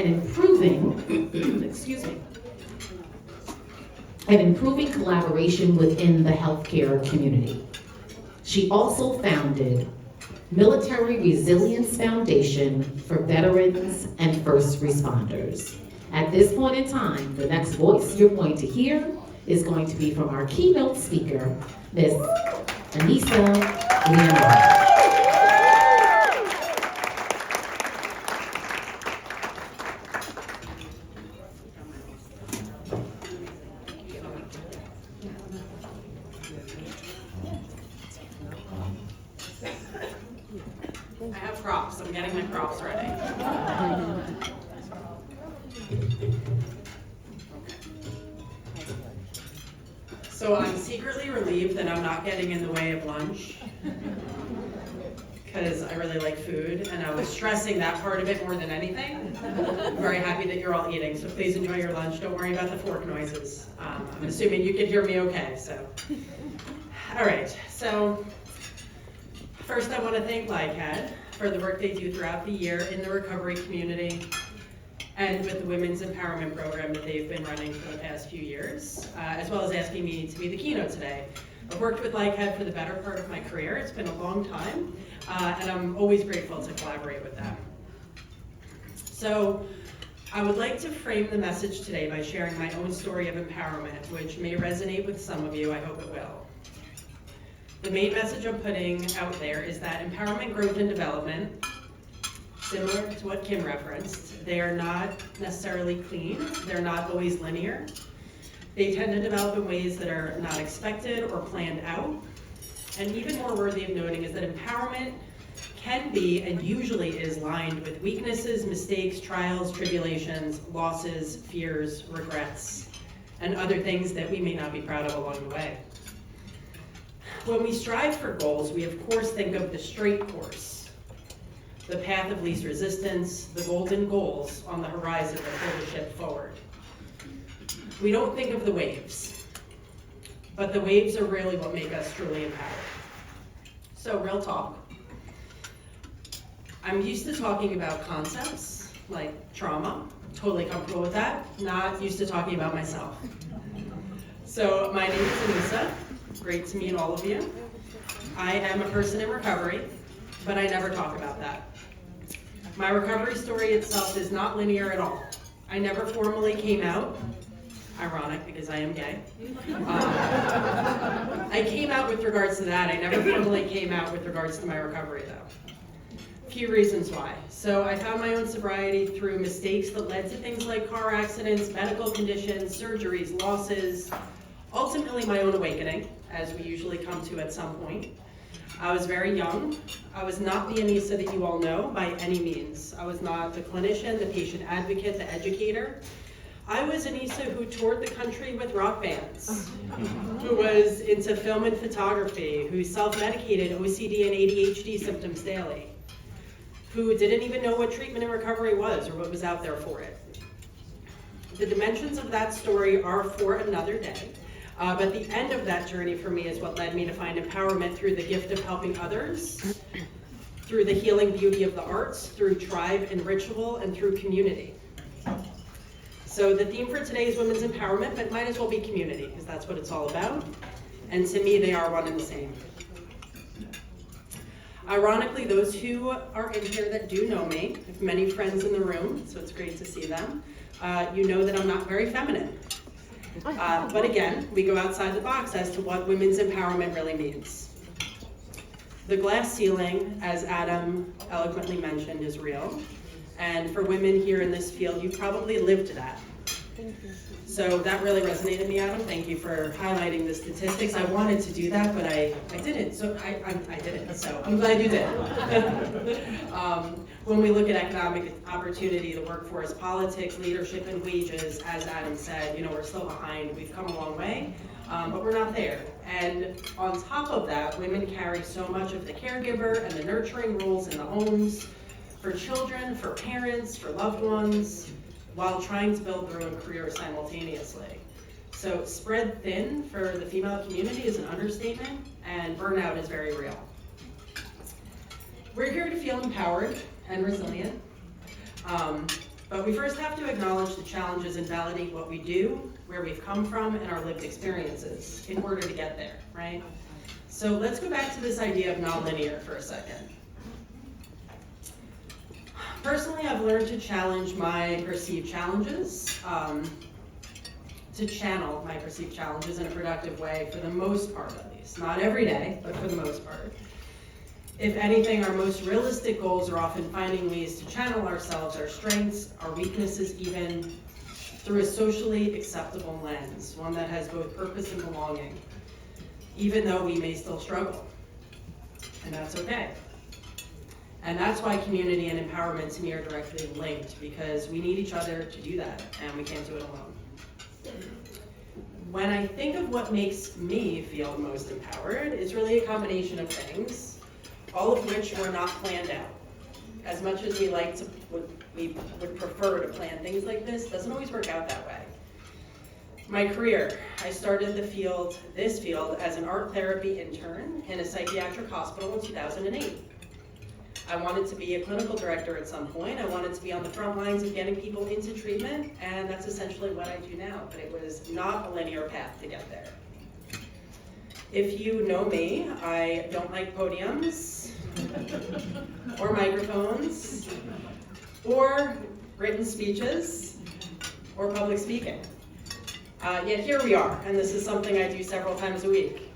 and improving, excuse me, and improving collaboration within the healthcare community. She also founded Military Resilience Foundation for Veterans and First Responders. At this point in time, the next voice you're going to hear is going to be from our keynote speaker, Ms. Aynisa. I have props. I'm getting my props ready. So I'm secretly relieved that I'm not getting in the way of lunch because I really like food and I was stressing that part of it more than anything. I'm very happy that you're all eating, so please enjoy your lunch. Don't worry about the fork noises. I'm assuming you could hear me okay, so. All right, so first I want to thank LIPA for the work they do throughout the year in the recovery community and with the Women's Empowerment Program that they've been running for the past few years, as well as asking me to be the keynote today. I've worked with LIPA for the better part of my career. It's been a long time, and I'm always grateful to collaborate with them. So I would like to frame the message today by sharing my own story of empowerment, which may resonate with some of you. I hope it will. The main message I'm putting out there is that empowerment, growth, and development, similar to what Kim referenced, they are not necessarily clean. They're not always linear. They tend to develop in ways that are not expected or planned out. And even more worthy of noting is that empowerment can be and usually is lined with weaknesses, mistakes, trials, tribulations, losses, fears, regrets, and other things that we may not be proud of along the way. When we strive for goals, we of course think of the straight course, the path of least resistance, the golden goals on the horizon that pull the ship forward. We don't think of the waves, but the waves are really what make us truly empowered. So real talk. I'm used to talking about concepts like trauma, totally comfortable with that, not used to talking about myself. So my name is Aynisa. Great to meet all of you. I am a person in recovery, but I never talk about that. My recovery story itself is not linear at all. I never formally came out, ironic because I am gay. I came out with regards to that. I never formally came out with regards to my recovery though. A few reasons why. So I found my own sobriety through mistakes that led to things like car accidents, medical conditions, surgeries, losses, ultimately my own awakening, as we usually come to at some point. I was very young. I was not the Aynisa that you all know by any means. I was not the clinician, the patient advocate, the educator. I was Aynisa who toured the country with rock bands, who was into film and photography, who self-medicated OCD and ADHD symptoms daily, who didn't even know what treatment and recovery was or what was out there for it. The dimensions of that story are for another day. But the end of that journey for me is what led me to find empowerment through the gift of helping others, through the healing beauty of the arts, through tribe and ritual, and through community. So the theme for today is women's empowerment, but might as well be community, because that's what it's all about. And to me, they are one and the same. Ironically, those who are in here that do know me, I have many friends in the room, so it's great to see them. You know that I'm not very feminine. But again, we go outside the box as to what women's empowerment really means. The glass ceiling, as Adam eloquently mentioned, is real. And for women here in this field, you've probably lived that. So that really resonated with me, Adam. Thank you for highlighting the statistics. I wanted to do that, but I didn't. So I didn't. So I'm glad you did. When we look at economic opportunity, the workforce, politics, leadership, and wages, as Adam said, we're still behind. We've come a long way, but we're not there. And on top of that, women carry so much of the caregiver and the nurturing roles in the homes, for children, for parents, for loved ones, while trying to build their own career simultaneously. So spread thin for the female community is an understatement, and burnout is very real. We're here to feel empowered and resilient. But we first have to acknowledge the challenges and validate what we do, where we've come from, and our lived experiences in order to get there, right? So let's go back to this idea of nonlinear for a second. Personally, I've learned to challenge my perceived challenges, to channel my perceived challenges in a productive way for the most part, at least. Not every day, but for the most part. If anything, our most realistic goals are often finding ways to channel ourselves, our strengths, our weaknesses even, through a socially acceptable lens, one that has both purpose and belonging, even though we may still struggle. And that's okay. And that's why community and empowerment to me are directly linked, because we need each other to do that, and we can't do it alone. When I think of what makes me feel most empowered, it's really a combination of things, all of which were not planned out. As much as we would prefer to plan things like this, it doesn't always work out that way. My career, I started this field as an art therapy intern in a psychiatric hospital in 2008. I wanted to be a clinical director at some point. I wanted to be on the front lines of getting people into treatment, and that's essentially what I do now, but it was not a linear path to get there. If you know me, I don't like podiums, or microphones, or written speeches, or public speaking. Yet here we are, and this is something I do several times a week.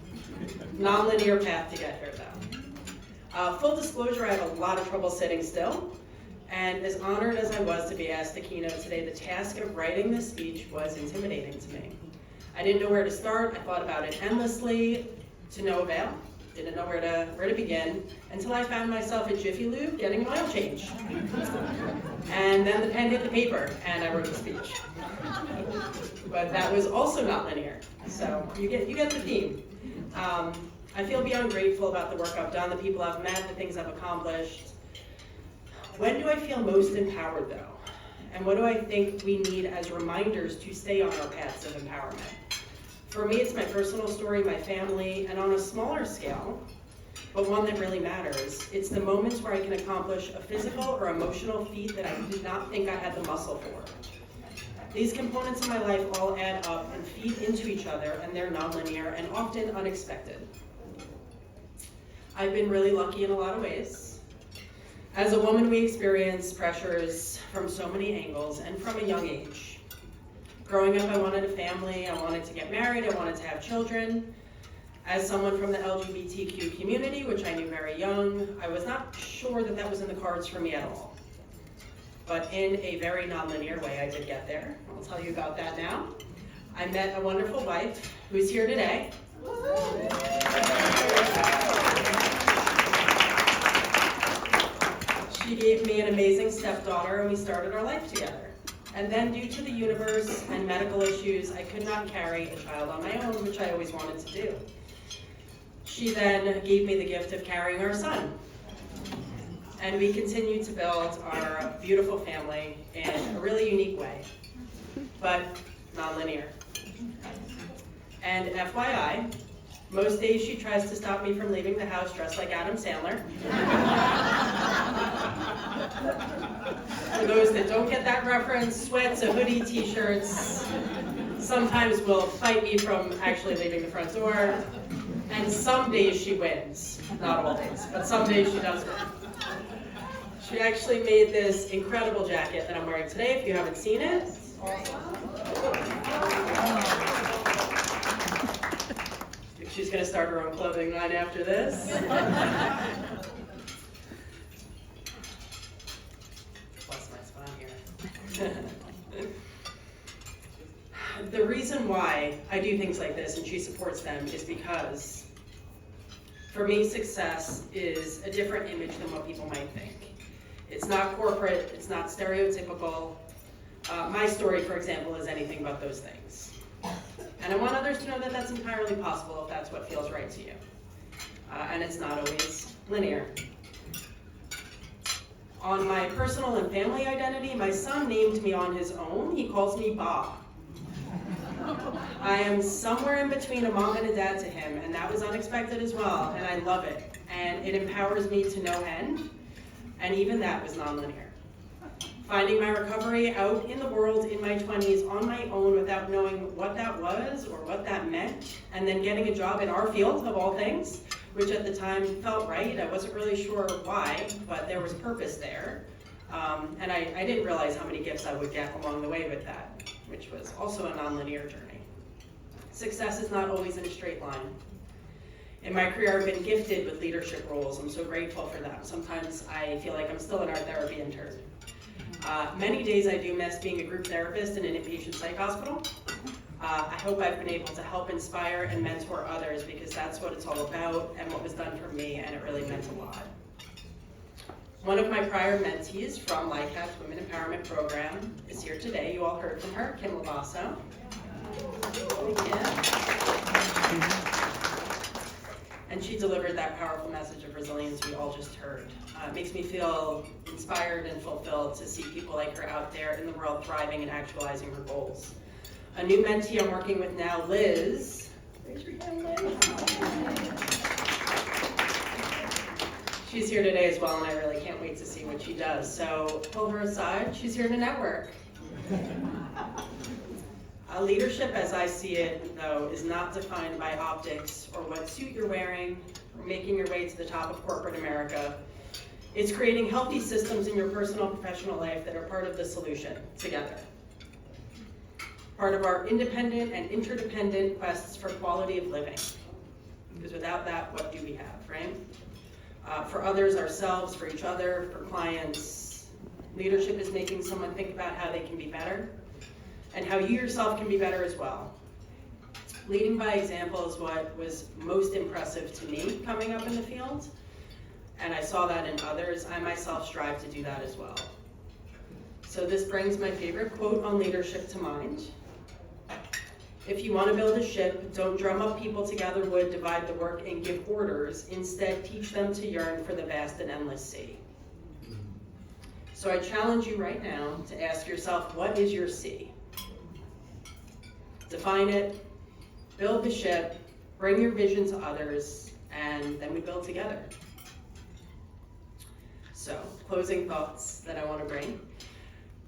Non-linear path to get here, though. Full disclosure, I have a lot of trouble sitting still, and as honored as I was to be asked to keynote today, the task of writing this speech was intimidating to me. I didn't know where to start. I thought about it endlessly, to no avail. Didn't know where to begin, until I found myself at Jiffy Lube getting an oil change. And then the pen hit the paper, and I wrote the speech. But that was also not linear, so you get the theme. I feel beyond grateful about the work I've done, the people I've met, the things I've accomplished. When do I feel most empowered, though? And what do I think we need as reminders to stay on our paths of empowerment? For me, it's my personal story, my family, and on a smaller scale, but one that really matters, it's the moments where I can accomplish a physical or emotional feat that I did not think I had the muscle for. These components of my life all add up and feed into each other, and they're nonlinear and often unexpected. I've been really lucky in a lot of ways. As a woman, we experience pressures from so many angles and from a young age. Growing up, I wanted a family, I wanted to get married, I wanted to have children. As someone from the LGBTQ community, which I knew very young, I was not sure that that was in the cards for me at all. But in a very nonlinear way, I did get there. I'll tell you about that now. I met a wonderful wife who's here today. She gave me an amazing stepdaughter, and we started our life together. And then due to the universe and medical issues, I could not carry a child on my own, which I always wanted to do. She then gave me the gift of carrying our son. And we continued to build our beautiful family in a really unique way, but non-linear. And FYI, most days she tries to stop me from leaving the house dressed like Adam Sandler. For those that don't get that reference, sweats, a hoodie, t-shirts, sometimes will fight me from actually leaving the front door. And some days she wins. Not all days, but some days she does win. She actually made this incredible jacket that I'm wearing today, if you haven't seen it. She's going to start her own clothing line after this. Plus my spot here. The reason why I do things like this and she supports them is because, for me, success is a different image than what people might think. It's not corporate, it's not stereotypical. My story, for example, is anything but those things. And I want others to know that that's entirely possible if that's what feels right to you. And it's not always linear. On my personal and family identity, my son named me on his own. He calls me Bob. I am somewhere in between a mom and a dad to him, and that was unexpected as well, and I love it. And it empowers me to no end, and even that was nonlinear. Finding my recovery out in the world in my 20s on my own without knowing what that was or what that meant, and then getting a job in our field of all things, which at the time felt right. I wasn't really sure why, but there was purpose there. And I didn't realize how many gifts I would get along the way with that, which was also a nonlinear journey. Success is not always in a straight line. In my career, I've been gifted with leadership roles. I'm so grateful for that. Sometimes I feel like I'm still an art therapy intern. Many days I do miss being a group therapist in an inpatient psych hospital. I hope I've been able to help inspire and mentor others, because that's what it's all about and what was done for me, and it really meant a lot. One of my prior mentees from LIPA's Women Empowerment Program is here today. You all heard from her, Kim Labasso. And she delivered that powerful message of resilience we all just heard. It makes me feel inspired and fulfilled to see people like her out there in the world thriving and actualizing her goals. A new mentee I'm working with now, Liz. Raise your hand, Liz. She's here today as well, and I really can't wait to see what she does. So pull her aside. She's here to network. Leadership, as I see it, though, is not defined by optics or what suit you're wearing or making your way to the top of corporate America. It's creating healthy systems in your personal and professional life that are part of the solution together. Part of our independent and interdependent quests for quality of living. Because without that, what do we have, right? For others, ourselves, for each other, for clients, leadership is making someone think about how they can be better, and how you yourself can be better as well. Leading by example is what was most impressive to me coming up in the field, and I saw that in others. I myself strive to do that as well. So this brings my favorite quote on leadership to mind. If you want to build a ship, don't drum up people to gather wood, divide the work, and give orders. Instead, teach them to yearn for the vast and endless sea. So I challenge you right now to ask yourself, what is your C? Define it, build the ship, bring your vision to others, and then we build together. So, closing thoughts that I want to bring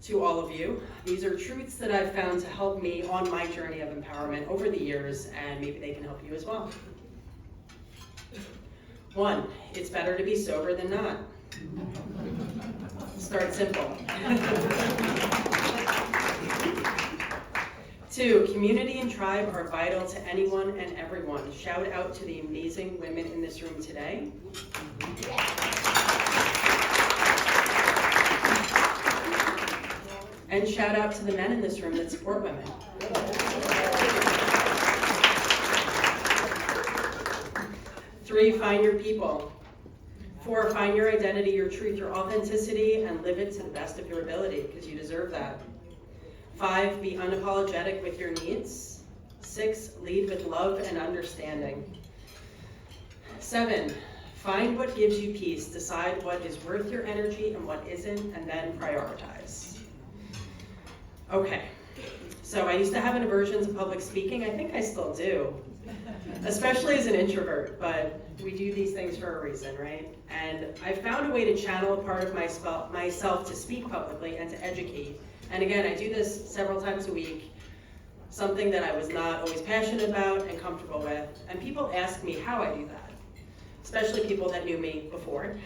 to all of you. These are truths that I've found to help me on my journey of empowerment over the years, and maybe they can help you as well. 1, it's better to be sober than not. Start simple. 2, community and tribe are vital to anyone and everyone. Shout out to the amazing women in this room today. And shout out to the men in this room that support women. 3, find your people. 4, find your identity, your truth, your authenticity, and live it to the best of your ability, because you deserve that. 5, be unapologetic with your needs. 6, lead with love and understanding. 7, find what gives you peace. Decide what is worth your energy and what isn't, and then prioritize. Okay, so I used to have an aversion to public speaking. I think I still do, especially as an introvert, but we do these things for a reason, right? And I found a way to channel a part of myself to speak publicly and to educate. And again, I do this several times a week, something that I was not always passionate about and comfortable with. And people ask me how I do that, especially people that knew me before.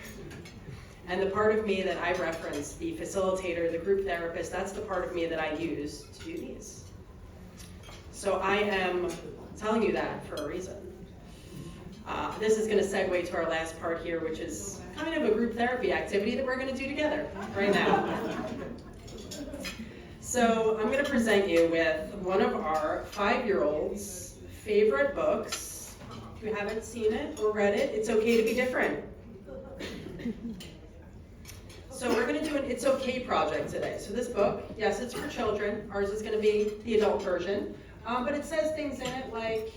And the part of me that I reference, the facilitator, the group therapist, that's the part of me that I use to do these. So I am telling you that for a reason. This is going to segue to our last part here, which is kind of a group therapy activity that we're going to do together right now. So I'm going to present you with one of our 5-year-olds' favorite books. If you haven't seen it or read it, It's Okay to Be Different. So we're going to do an It's Okay project today. So this book, yes, it's for children. Ours is going to be the adult version. But it says things in it like,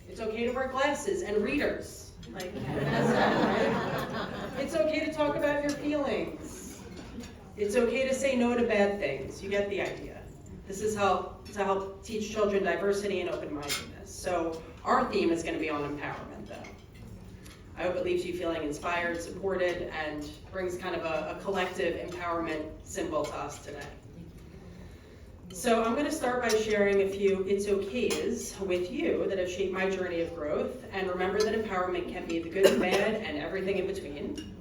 it's okay to wear glasses and readers. Like, that's that, right? It's okay to talk about your feelings. It's okay to say no to bad things. You get the idea. This is to help teach children diversity and open-mindedness. So our theme is going to be on empowerment, though. I hope it leaves you feeling inspired, supported, and brings kind of a collective empowerment symbol to us today. So I'm going to start by sharing a few it's okays with you that have shaped my journey of growth, and remember that empowerment can be the good, bad, and everything in between.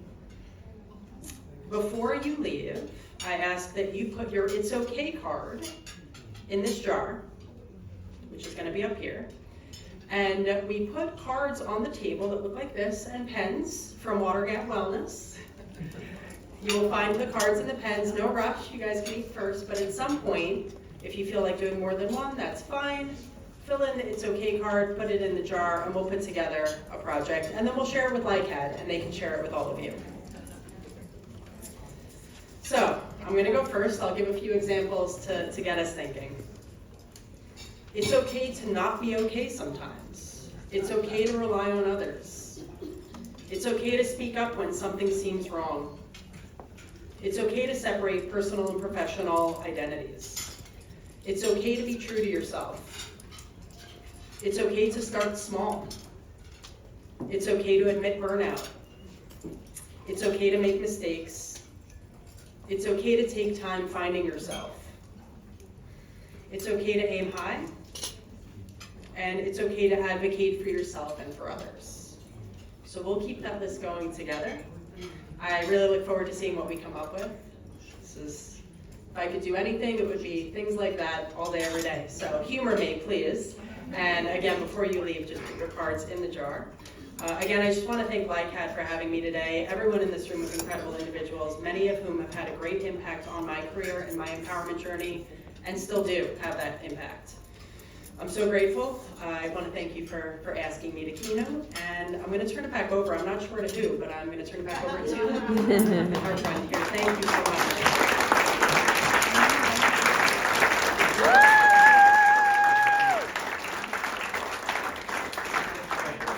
Before you leave, I ask that you put your it's okay card in this jar, which is going to be up here. And we put cards on the table that look like this, and pens from Watergap Wellness. You will find the cards and the pens, no rush, you guys can eat first, but at some point, if you feel like doing more than one, that's fine. Fill in the It's Okay card, put it in the jar, and we'll put together a project, and then we'll share it with LICAD, and they can share it with all of you. So, I'm gonna go first. I'll give a few examples to get us thinking. It's okay to not be okay sometimes. It's okay to rely on others. It's okay to speak up when something seems wrong. It's okay to separate personal and professional identities. It's okay to be true to yourself. It's okay to start small. It's okay to admit burnout. It's okay to make mistakes. It's okay to take time finding yourself. It's okay to aim high. And it's okay to advocate for yourself and for others. So we'll keep that list going together. I really look forward to seeing what we come up with. If I could do anything, it would be things like that all day, every day. So humor me, please. And again, before you leave, just put your cards in the jar. Again, I just want to thank LICAD for having me today. Everyone in this room is incredible individuals, many of whom have had a great impact on my career and my empowerment journey, and still do have that impact. I'm so grateful. I want to thank you for asking me to keynote, and I'm going to turn it back over. I'm not sure to who, but I'm going to turn it back over to our friend here. Thank you so much.